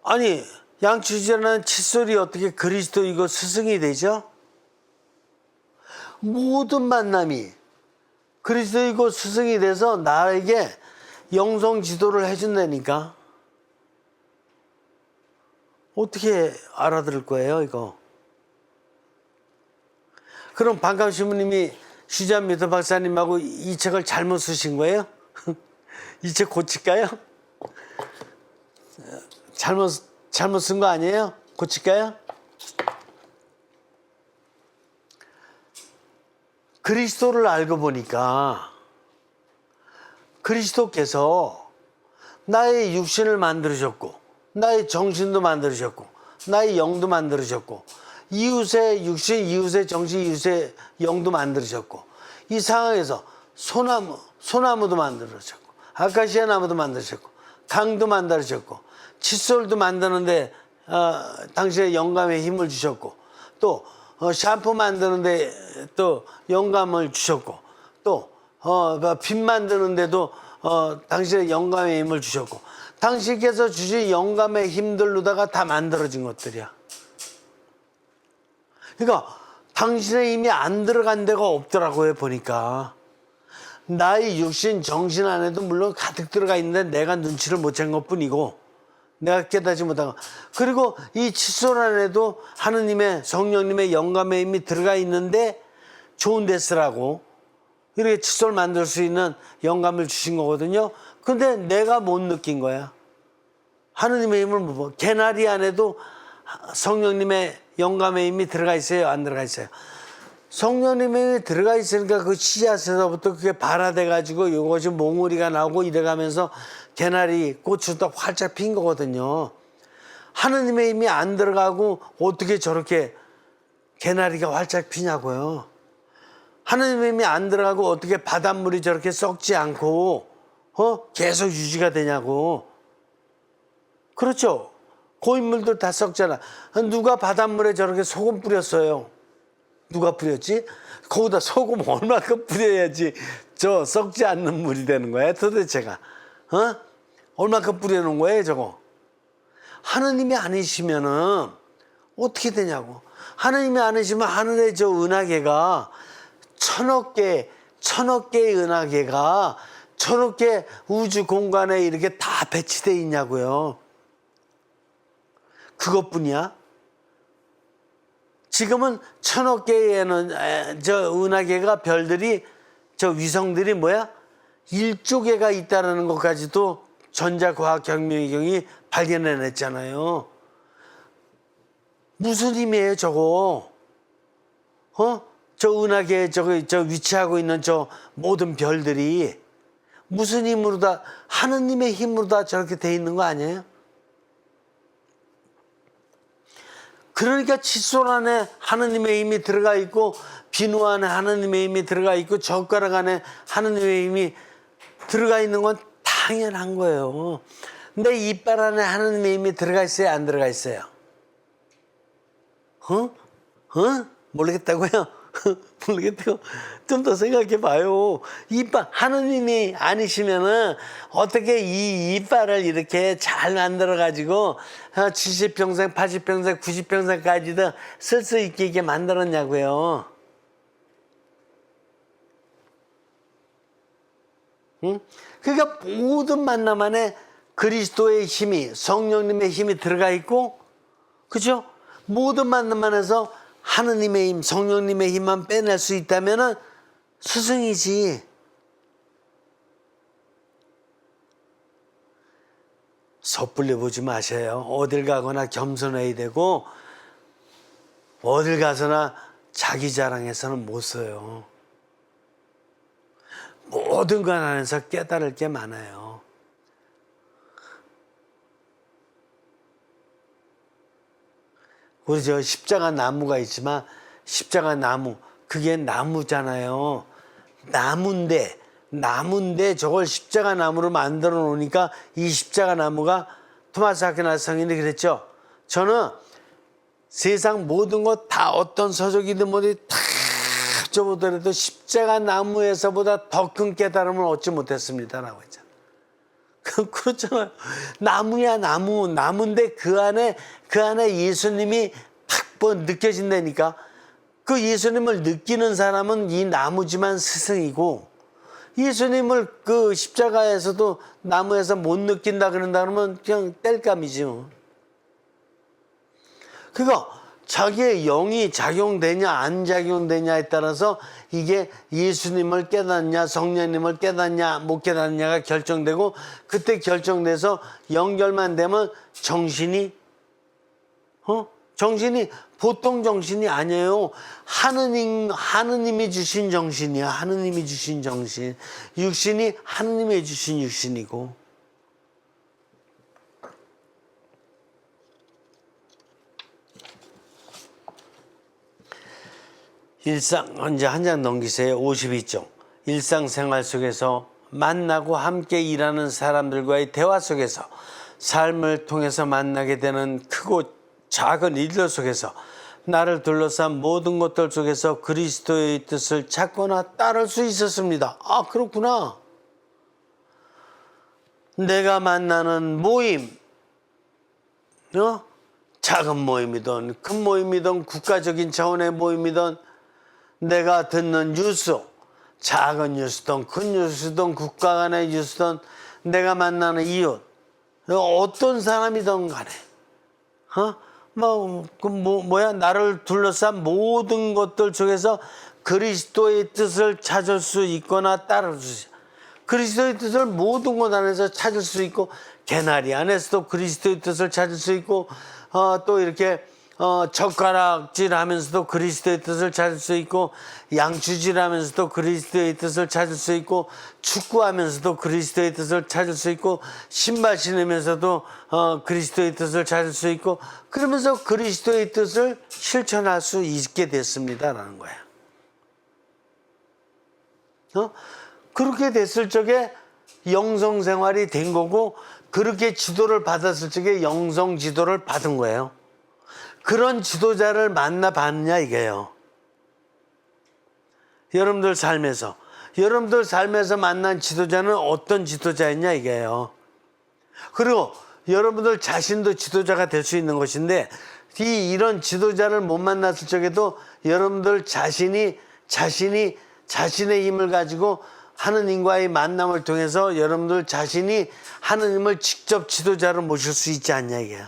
아니, 양치질하는 칫솔이 어떻게 그리스도이고 스승이 되죠? 모든 만남이 그리스도이고 스승이 돼서 나에게 영성 지도를 해준다니까. 어떻게 알아들을 거예요, 이거? 그럼 반감 신부님이 슈잔미터 박사님하고 이 책을 잘못 쓰신 거예요? 이 책 고칠까요? 잘못 쓴 거 아니에요? 고칠까요? 그리스도를 알고 보니까 그리스도께서 나의 육신을 만들으셨고 나의 정신도 만들으셨고 나의 영도 만들으셨고 이웃의 육신, 이웃의 정신, 이웃의 영도 만들으셨고 이 상황에서 소나무도 만들으셨고 아카시아 나무도 만드셨고 강도 만들으셨고 칫솔도 만드는데 당신의 영감에 힘을 주셨고 또 샴푸 만드는데 또 영감을 주셨고 또 빛 만드는데도 당신의 영감에 힘을 주셨고 당신께서 주신 영감의 힘들로다가 다 만들어진 것들이야. 그러니까 당신의 힘이 안 들어간 데가 없더라고요. 보니까 나의 육신 정신 안에도 물론 가득 들어가 있는데 내가 눈치를 못 챈 것뿐이고 내가 깨닫지 못한 거. 그리고 이 칫솔 안에도 하느님의 성령님의 영감의 힘이 들어가 있는데 좋은 데 쓰라고 이렇게 칫솔 만들 수 있는 영감을 주신 거거든요. 근데 내가 못 느낀 거야. 하느님의 힘을 못 봐. 개나리 안에도 성령님의 영감의 힘이 들어가 있어요? 안 들어가 있어요? 성령님의 힘이 들어가 있으니까 그 씨앗에서부터 그게 발화돼가지고 이것이 몽우리가 나오고 이래가면서 개나리 꽃도 활짝 핀 거거든요. 하느님의 힘이 안 들어가고 어떻게 저렇게 개나리가 활짝 피냐고요. 하느님의 힘이 안 들어가고 어떻게 바닷물이 저렇게 썩지 않고 계속 유지가 되냐고. 그렇죠. 고인물들 다 썩잖아. 누가 바닷물에 저렇게 소금 뿌렸어요? 누가 뿌렸지? 거기다 소금 얼마큼 뿌려야지 저 썩지 않는 물이 되는 거야 도대체가. 얼마큼 뿌려놓은 거예요 저거? 하느님이 아니시면은 어떻게 되냐고. 하느님이 아니시면 하늘의 저 은하계가 천억 개의 은하계가 저렇게 우주 공간에 이렇게 다 배치되어 있냐고요. 그것뿐이야? 지금은 천억 개의 저 은하계가 별들이 저 위성들이 뭐야? 1조 개가 있다는 것까지도 전자과학혁명의 경이 발견해냈잖아요. 무슨 힘이에요 저거? 저 은하계에 저 위치하고 있는 저 모든 별들이 무슨 힘으로 다 하느님의 힘으로 다 저렇게 돼 있는 거 아니에요? 그러니까 칫솔 안에 하느님의 힘이 들어가 있고 비누 안에 하느님의 힘이 들어가 있고 젓가락 안에 하느님의 힘이 들어가 있는 건 당연한 거예요. 내 이빨 안에 하느님의 힘이 들어가 있어요? 안 들어가 있어요? 모르겠다고요? 모르겠다고. 좀 더 생각해 봐요. 이빨, 하느님이 아니시면은 어떻게 이 이빨을 이렇게 잘 만들어가지고 70평생, 80평생, 90평생까지도 쓸 수 있게 만들었냐고요. 응? 그러니까 모든 만남 안에 그리스도의 힘이, 성령님의 힘이 들어가 있고, 그죠? 모든 만남 안에서 하느님의 힘, 성령님의 힘만 빼낼 수 있다면은 스승이지. 섣불리 보지 마세요. 어딜 가거나 겸손해야 되고 어딜 가서나 자기 자랑해서는 못 써요. 모든 것 안에서 깨달을 게 많아요. 우리 저 십자가 나무가 있지만 십자가 나무 그게 나무잖아요. 나무인데 저걸 십자가 나무로 만들어 놓으니까 이 십자가 나무가 토마스 아퀴나스 성인이 그랬죠. 저는 세상 모든 것 다 어떤 서적이든 뭐든 다 합쳐보더라도 십자가 나무에서보다 더 큰 깨달음을 얻지 못했습니다라고 했잖아. 그렇잖아요. 나무야 나무인데 그 안에 예수님이 탁 느껴진다니까. 그 예수님을 느끼는 사람은 이 나무지만 스승이고, 예수님을 그 십자가에서도 나무에서 못 느낀다 그런다 그러면 그냥 땔감이지 뭐. 그러니까 자기의 영이 작용되냐 안 작용되냐에 따라서 이게 예수님을 깨닫냐 성령님을 깨닫냐 못 깨닫냐가 결정되고, 그때 결정돼서 연결만 되면 정신이 보통 정신이 아니에요. 하느님이 주신 정신이야. 하느님이 주신 정신. 육신이 하느님이 주신 육신이고. 일상, 이제 한 장 넘기세요. 52쪽. 일상생활 속에서 만나고 함께 일하는 사람들과의 대화 속에서, 삶을 통해서 만나게 되는 크고 작은 일들 속에서, 나를 둘러싼 모든 것들 속에서 그리스도의 뜻을 찾거나 따를 수 있었습니다. 아, 그렇구나. 내가 만나는 모임, 작은 모임이든 큰 모임이든 국가적인 차원의 모임이든, 내가 듣는 뉴스, 작은 뉴스든 큰 뉴스든 국가 간의 뉴스든, 내가 만나는 이웃, 어떤 사람이든 간에, 나를 둘러싼 모든 것들 속에서 그리스도의 뜻을 찾을 수 있거나 따를 수 있어. 그리스도의 뜻을 모든 것 안에서 찾을 수 있고, 개나리 안에서도 그리스도의 뜻을 찾을 수 있고, 또 이렇게 젓가락질 하면서도 그리스도의 뜻을 찾을 수 있고, 양주질 하면서도 그리스도의 뜻을 찾을 수 있고, 축구하면서도 그리스도의 뜻을 찾을 수 있고, 신발 신으면서도 그리스도의 뜻을 찾을 수 있고, 그러면서 그리스도의 뜻을 실천할 수 있게 됐습니다라는 거야. 그렇게 됐을 적에 영성 생활이 된 거고, 그렇게 지도를 받았을 적에 영성 지도를 받은 거예요. 그런 지도자를 만나봤냐 이게요. 여러분들 삶에서 만난 지도자는 어떤 지도자였냐 이게요. 그리고 여러분들 자신도 지도자가 될 수 있는 것인데, 이런 지도자를 못 만났을 적에도 여러분들 자신의 힘을 가지고 하느님과의 만남을 통해서 여러분들 자신이 하느님을 직접 지도자로 모실 수 있지 않냐 이게요.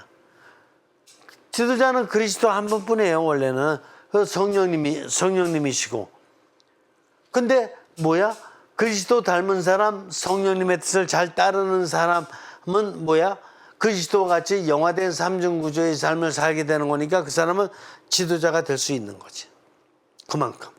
지도자는 그리스도 한 분뿐이에요. 원래는 성령님이시고. 근데 뭐야? 그리스도 닮은 사람, 성령님의 뜻을 잘 따르는 사람은 뭐야? 그리스도와 같이 영화된 삼중구조의 삶을 살게 되는 거니까 그 사람은 지도자가 될 수 있는 거지. 그만큼.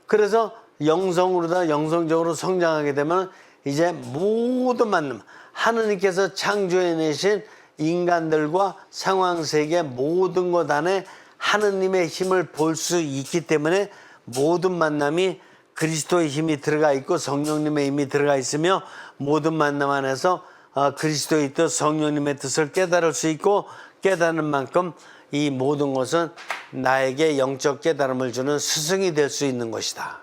그래서 영성적으로 성장하게 되면 이제 모든 만남, 하느님께서 창조해내신 인간들과 상황세계 모든 것 안에 하느님의 힘을 볼 수 있기 때문에, 모든 만남이 그리스도의 힘이 들어가 있고 성령님의 힘이 들어가 있으며, 모든 만남 안에서 그리스도의 뜻, 성령님의 뜻을 깨달을 수 있고, 깨닫는 만큼 이 모든 것은 나에게 영적 깨달음을 주는 스승이 될 수 있는 것이다.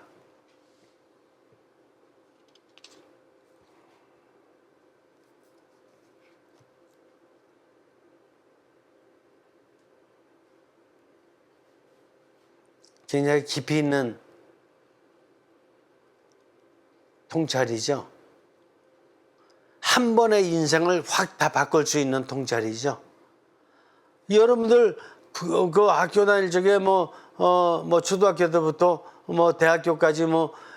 굉장히 깊이 있는 통찰이죠. 한 번의 인생을 확 다 바꿀 수 있는 통찰이죠. 여러분들 그 학교 다닐 적에 초등학교 때부터 대학교까지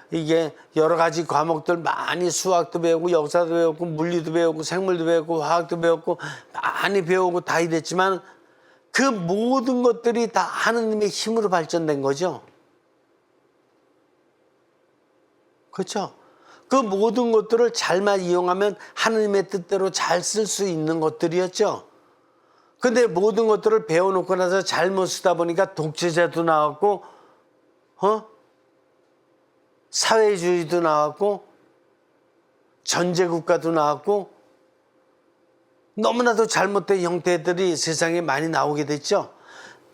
이게 여러 가지 과목들 많이, 수학도 배우고 역사도 배우고 물리도 배우고 생물도 배우고 화학도 배우고 많이 배우고 다 이랬지만, 그 모든 것들이 다 하느님의 힘으로 발전된 거죠. 그렇죠? 그 모든 것들을 잘만 이용하면 하느님의 뜻대로 잘 쓸 수 있는 것들이었죠. 근데 모든 것들을 배워놓고 나서 잘못 쓰다 보니까 독재자도 나왔고, 사회주의도 나왔고, 전제국가도 나왔고, 너무나도 잘못된 형태들이 세상에 많이 나오게 됐죠.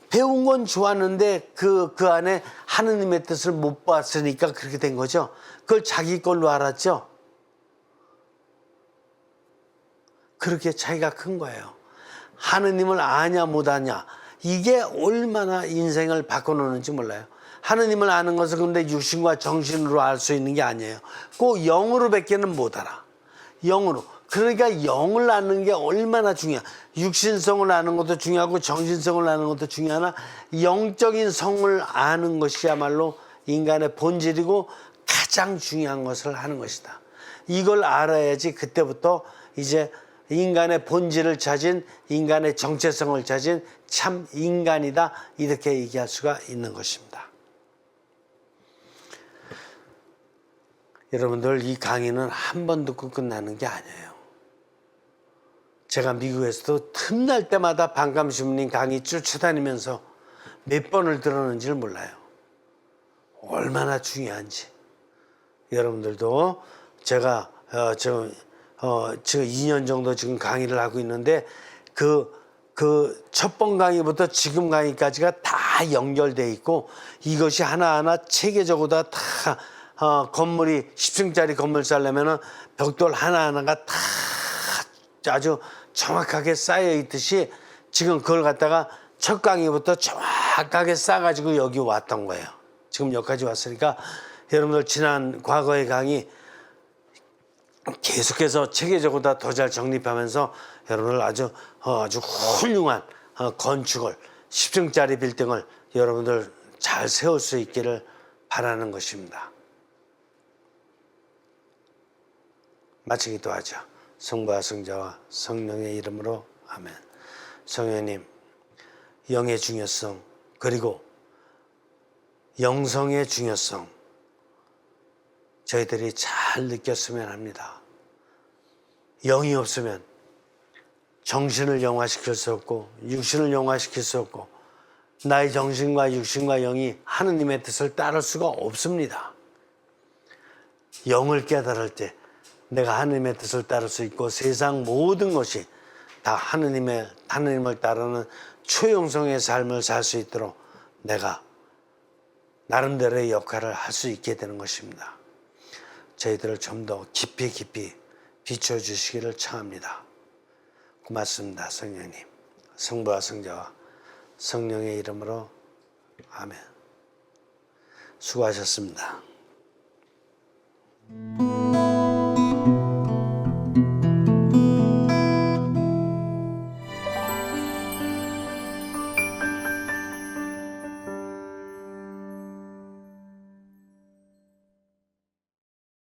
배운 건 좋았는데 그 안에 하느님의 뜻을 못 봤으니까 그렇게 된 거죠. 그걸 자기 걸로 알았죠. 그렇게 차이가 큰 거예요. 하느님을 아냐 못하냐, 이게 얼마나 인생을 바꿔놓는지 몰라요. 하느님을 아는 것은 근데 육신과 정신으로 알 수 있는 게 아니에요. 꼭 영으로 밖에는 못 알아. 영으로. 그러니까 영을 아는 게 얼마나 중요해. 육신성을 아는 것도 중요하고 정신성을 아는 것도 중요하나 영적인 성을 아는 것이야말로 인간의 본질이고 가장 중요한 것을 하는 것이다. 이걸 알아야지 그때부터 이제 인간의 본질을 찾은, 인간의 정체성을 찾은 참 인간이다, 이렇게 얘기할 수가 있는 것입니다. 여러분들, 이 강의는 한 번 듣고 끝나는 게 아니에요. 제가 미국에서도 틈날 때마다 반감신부님 강의 쫓아다니면서 몇 번을 들었는지를 몰라요. 얼마나 중요한지. 여러분들도 제가 지금 2년 정도 지금 강의를 하고 있는데 그 첫 번 강의부터 지금 강의까지가 다 연결돼 있고, 이것이 하나하나 체계적으로 다 건물이 10층짜리 건물 쌓려면은 벽돌 하나하나가 다 아주 정확하게 쌓여 있듯이 지금 그걸 갖다가 첫 강의부터 정확하게 쌓아가지고 여기 왔던 거예요. 지금 여기까지 왔으니까 여러분들 지난 과거의 강의 계속해서 체계적으로 더 잘 정립하면서 여러분들 아주 훌륭한 건축을, 10층짜리 빌딩을 여러분들 잘 세울 수 있기를 바라는 것입니다. 마치 기도하죠. 성부와 성자와 성령의 이름으로 아멘. 성령님, 영의 중요성 그리고 영성의 중요성 저희들이 잘 느꼈으면 합니다. 영이 없으면 정신을 영화시킬 수 없고 육신을 영화시킬 수 없고 나의 정신과 육신과 영이 하느님의 뜻을 따를 수가 없습니다. 영을 깨달을 때 내가 하느님의 뜻을 따를 수 있고 세상 모든 것이 다 하느님을 따르는 초영성의 삶을 살 수 있도록 내가 나름대로의 역할을 할 수 있게 되는 것입니다. 저희들을 좀 더 깊이 비춰주시기를 청합니다. 고맙습니다. 성령님, 성부와 성자와 성령의 이름으로 아멘. 수고하셨습니다.